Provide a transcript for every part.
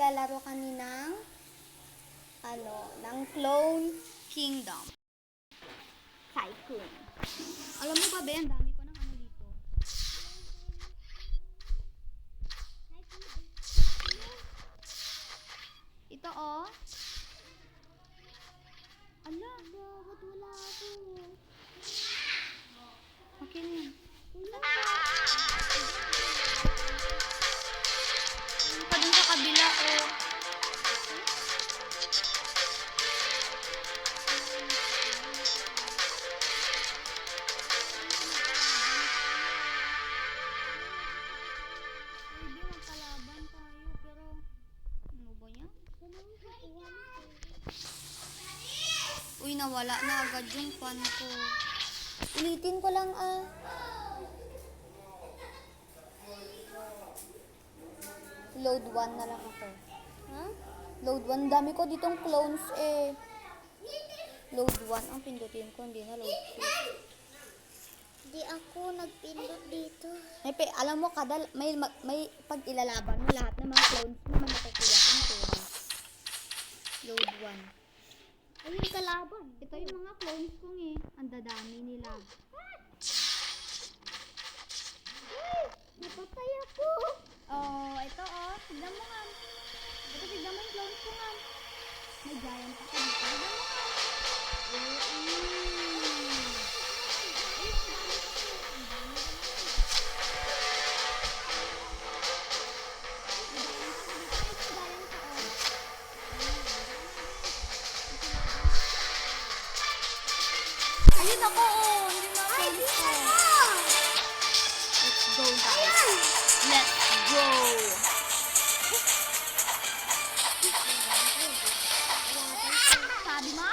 maglalaro kami ng Clone Kingdom. Tycoon. Alam mo ba, Ben, ang dami ko ng ano dito. Ito, oh. Ala, bakit wala ako? Okay na yan. Ano pa dun sa kabila, oh. Pwede magkalaban tayo, pero ano ba yan? Uy, nawala na agad yung pan ko. Ulitin ko lang, ah. Load 1 na lang ako. Huh? Load 1. Dami ko ditong clones eh. Load 1. Ang pindutin ko. Hindi na load 2. Di ako nagpindot dito. Alam mo, may pag ilalaban mo, lahat ng mga clones mo naman nakukuha kang pera. Load 1. Ayun kalaban. Ito yung mga clones kong eh. Ang dadami nila. Napatay ako. Oh, ito oh. Tignan mo nga. Ito, tignan mo yung clones ko nga. May giant ako dito. Tignan mo nga. Ayun ako oh. Hindi na clones ko. Let's go guys. Let's go. Sabi mo?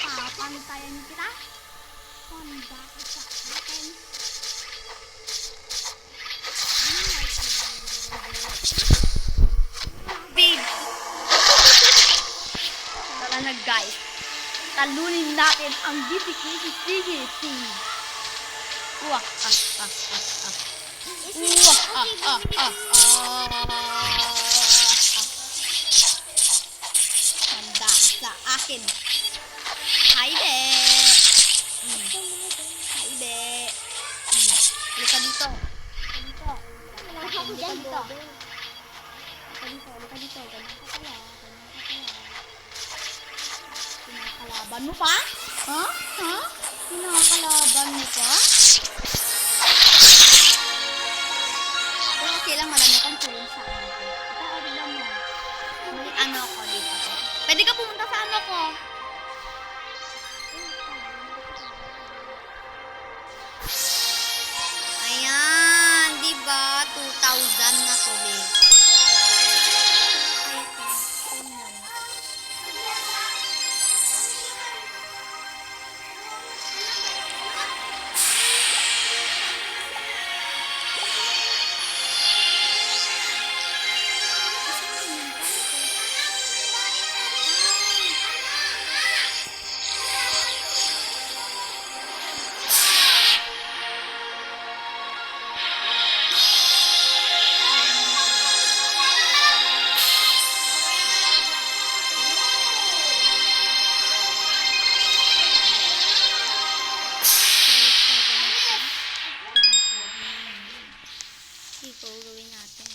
Papantayan kita? Panda ka sa akin. Big! Tara na guys. Talunin natin ang GTK-CGC. Wah, Handa sa akin. Hi, be. Hi, be. Halika dito. Halika dito. Halika dito. Ganyan ka pala. Kinakalaban mo pa? Ha? Kinakalaban mo pa? Pero okay lang, marami kang tulong sa akin. Ito, order mo. May ano ko dito. Pwede ka pumunta sa ano ko. Ayan, diba? 2,000 na to, babe. Gawin natin.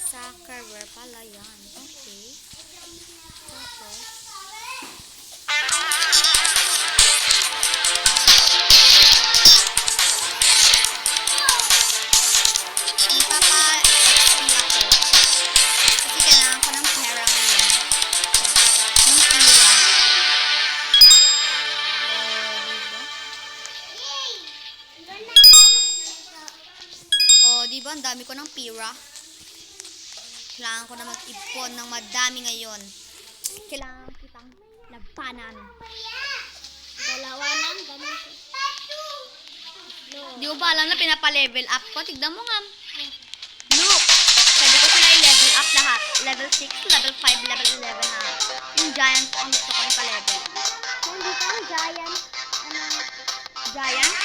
Soccerware pala yan. Okay. Tapos, magpapa-XP ako. Kasi kailangan ko ng pera ngayon. Ng pera. Diba? Ang dami ko ng pira. Kailangan ko na mag-ipon ng madami ngayon. Kailangan kitang labanan. Dalawa lang. Ganun. Di mo ba alam na pinapa-level up ko? Tignan mo nga. Look! Pwede ko sila i-level up lahat. Level 6, level 5, level 11 na. Yung giant ko ang gusto ko yung pa-level. Kung dito ang giant. Giant?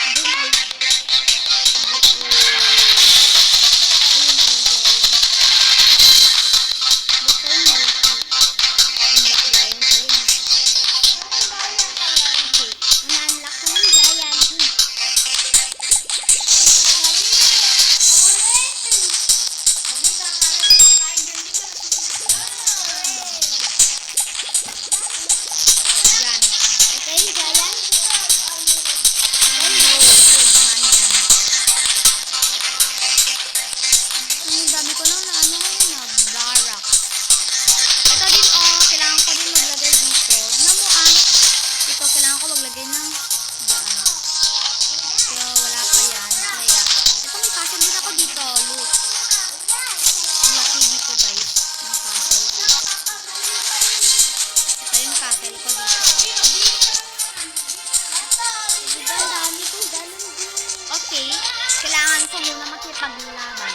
makipaglaban.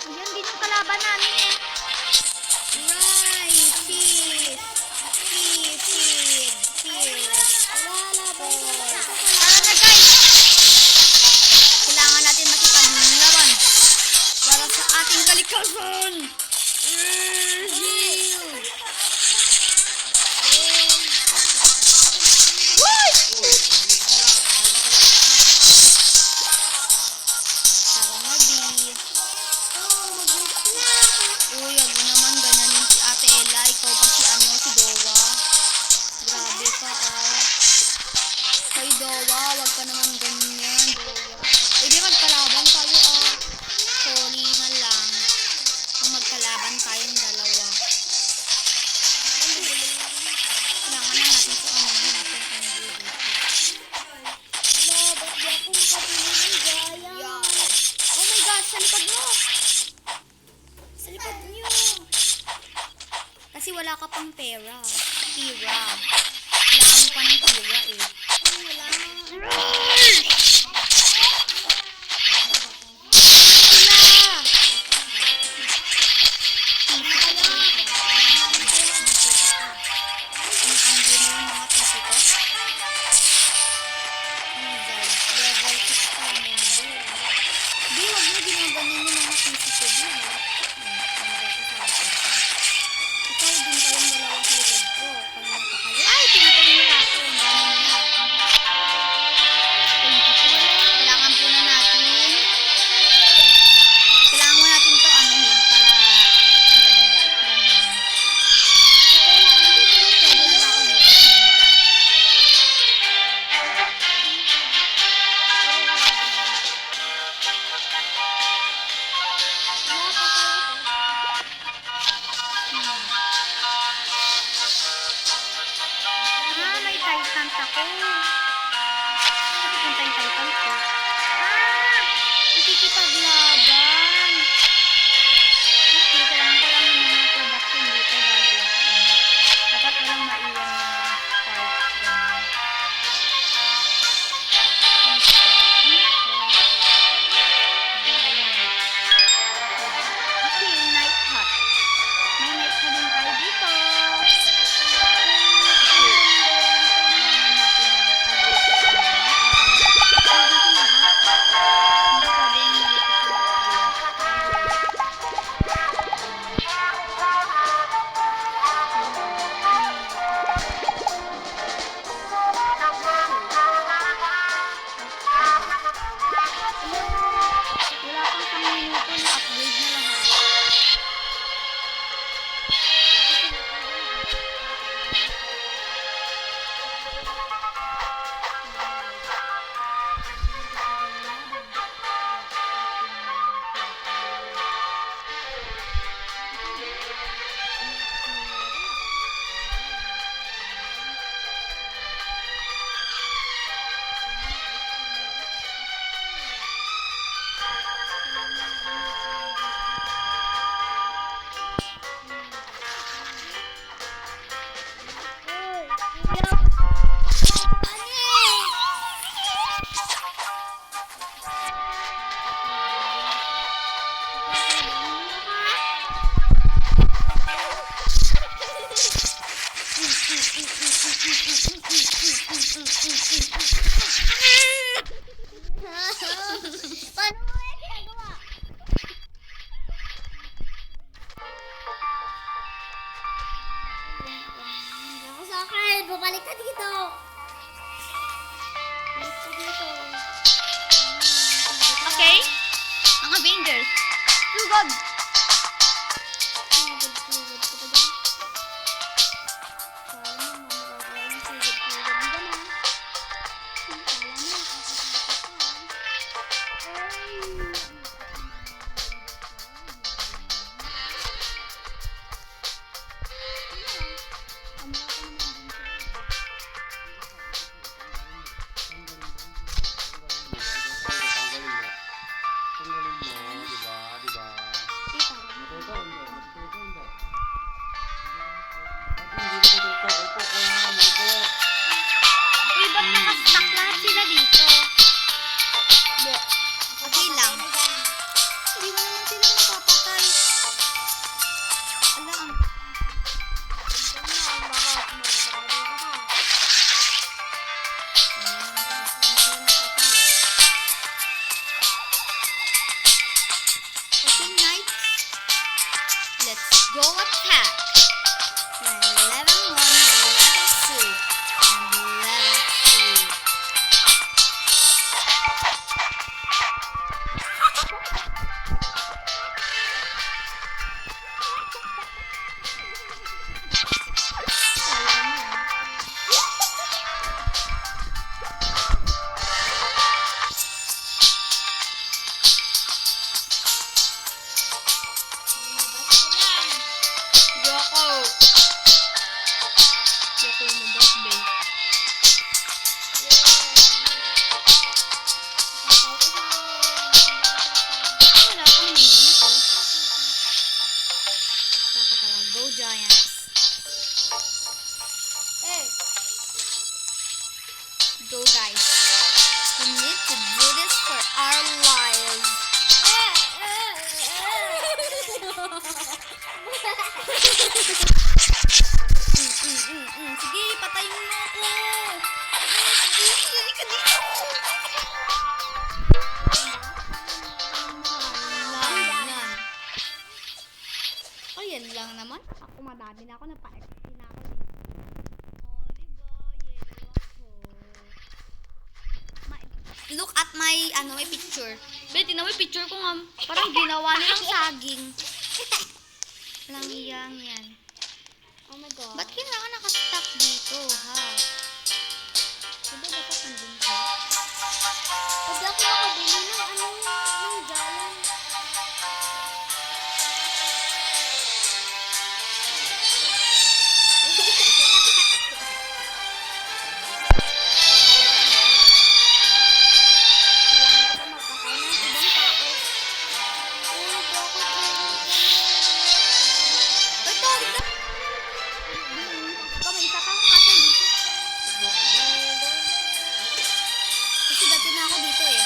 Ayan din yung kalaban namin eh. Rice, cheese, Tara na guys! Kailangan natin makipaglaban para sa ating kalikasan! Uy, wag mo naman ganyanin si Ate Ella. Ikaw pa si si Dowa. Grabe ka Hoy Dowa, wag ka naman ganyan, Dowa. Di magkalaban tayo Sorry na lang. Kung magkalaban tayong dalawa. Kailangan na natin sa natin ang dito. Ba't di ako makabili ng gaya? Oh my gosh, sa likod mo! Sa likod niyo! Kasi wala ka pang pera. Tira. Kailangan mo pa ng tira eh. Wala. May Titan ako. Saan punta yung Titan ko? Nakikipaglaban. Okay, kailangan ko lang ng mga production dito bago ako. Dapat walang maiwan na parts. Ganun. Okay, night hut. May night hut din tayo dito. Wala pang 10 minuto na upgrade na lahat. Paano mo yan ginagawa? Hindi ako sa akin. Babalik ka dito. Balik ka dito. Okay? Ang Avengers. Sugod! Sugod ka pa dyan. Kala mo, magagawa yung sugod. Hindi ka na. Kala mo, go, guys. We need to do this for our lives. Sige, patayin mo ako. Sige ka dito. Yan. Oh, yan lang naman. Ako madami na ako. Napa-XP na ako. Oh, diba? Yellow ako. Look at my, my picture. Betty, na may picture ko nga. Parang ginawa nilang saging. Lang yan. Oh my God. Ba't kailangan nakastuck dito, ha? Diba dapat nandun ko? Pwede ako makabili ng ng giant. Kailangan ko pa magpakain ng ibang tao. Ito, ito. Ikaw, may isa kang kasal dito. Kasi dati na ako dito eh.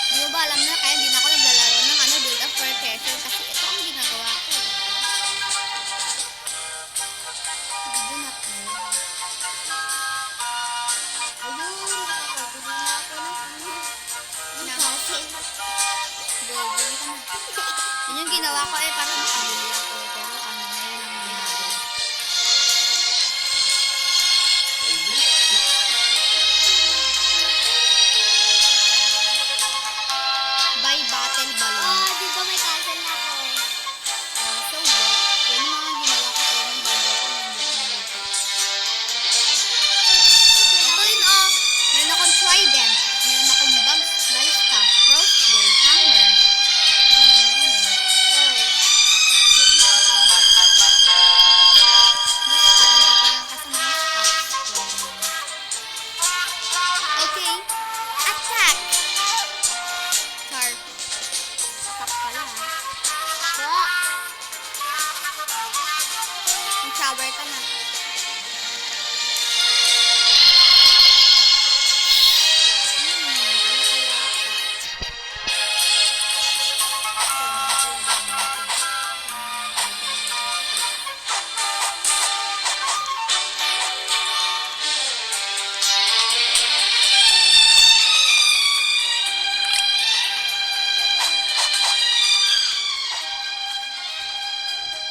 Di mo ba alam na kaya hindi na ako naglalaro ng build up for treasure kasi ito ang ginagawa ko. Dito na to. Ayun, nakakabili na ako ng castle. Go, bili ka na. Yun yung ginawa ko eh para makabili ako. Pero na yun ang nangyari. Buy battle balloon. Di ba may castle na ako? So what? Yan yung mga ginawa ko kayo ng bago ko nandito. Ito rin meron akong trident. Meron akong ballista, crossbow, hammer. Ganun. Basta, hindi ko lang kasi mga spots. Okay. Attack! Char. Attack pala ha. Mag-shower ka na.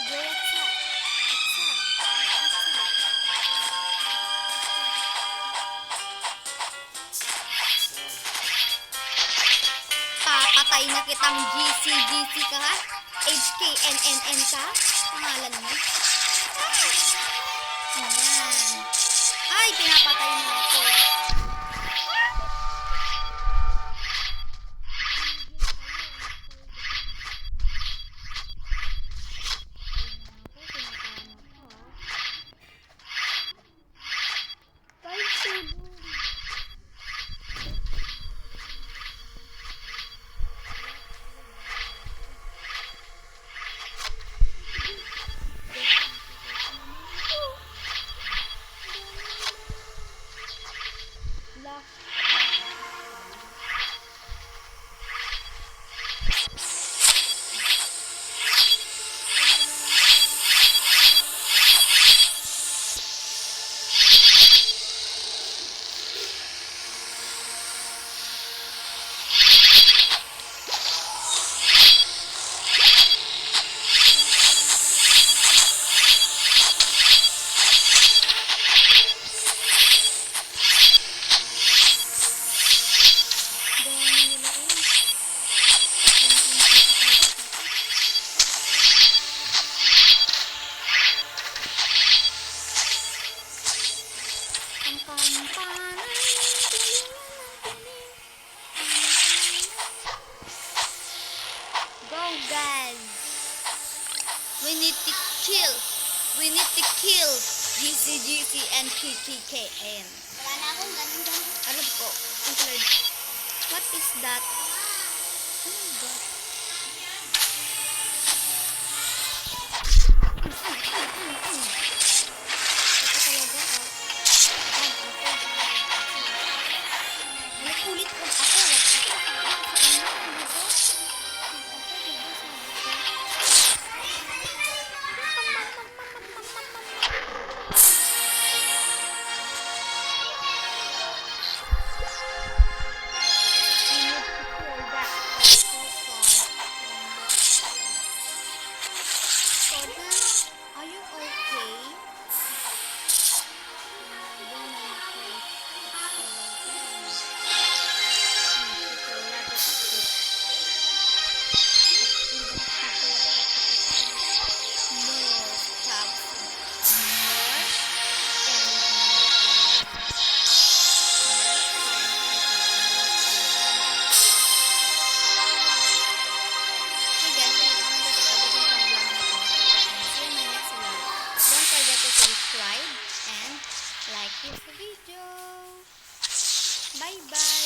Go attack. Papatay na kitang GC ka ha? HKNNN ka? Pangalan mo? Ayan. Ay, pinapatay na ako. We need to kill GC and KKKN. Wala na akong ganun. Alam ko. Ang colored. What is that? Oh my God. Ito talaga, upload sa video. Bye-bye!